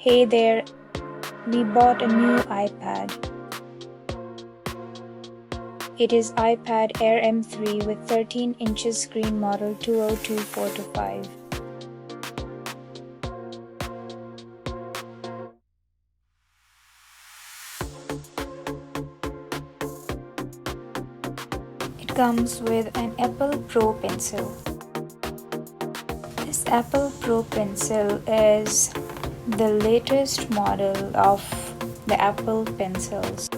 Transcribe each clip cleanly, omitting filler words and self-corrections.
Hey there, we bought a new iPad. It is iPad Air M3 with 13 inches screen, model 20245. It comes with an Apple Pro Pencil. This Apple Pro Pencil is the latest model of the Apple Pencils.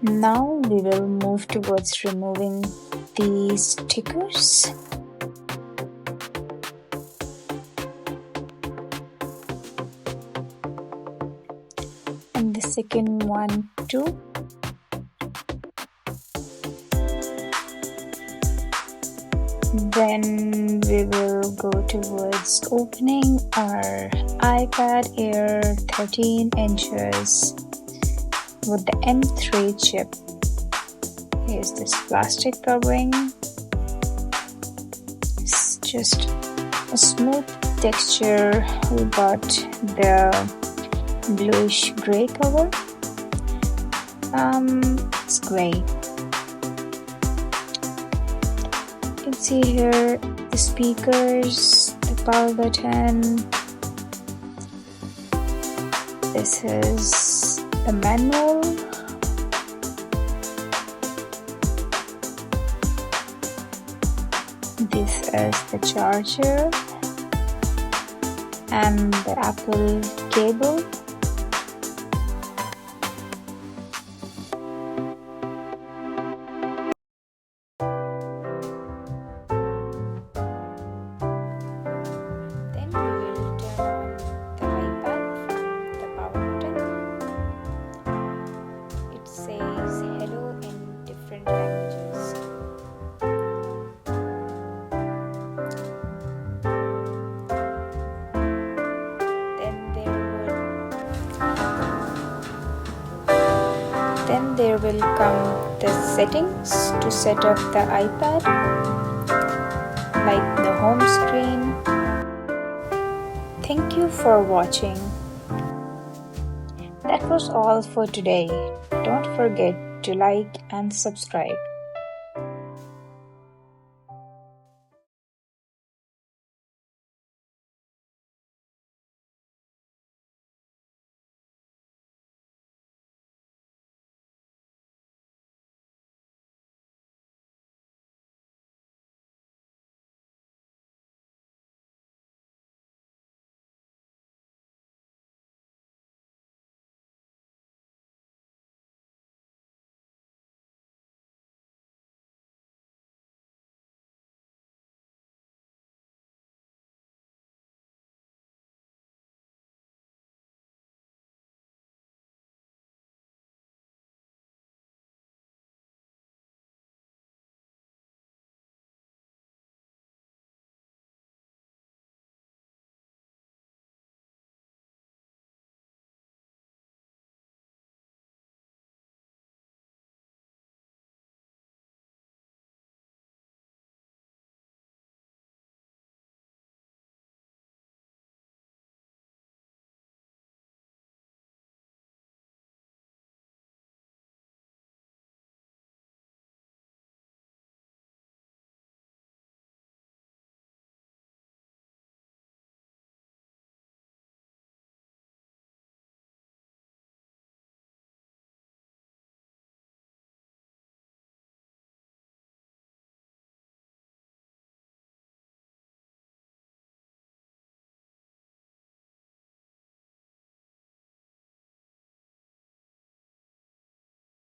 Now we will move towards removing these stickers. And the second one too. Then we will go towards opening our iPad Air 13 inches with the M3 chip. Here's this plastic covering. It's just a smooth texture. We got the bluish gray cover. It's great. You can see here the speakers, the power button. This is the manual. This is the charger and the Apple cable. Then we will turn on the iPad from the power button. It says hello in different languages. Then there will come the settings to set up the iPad, like the home screen. Thank you for watching. That was all for today. Don't forget to like and subscribe.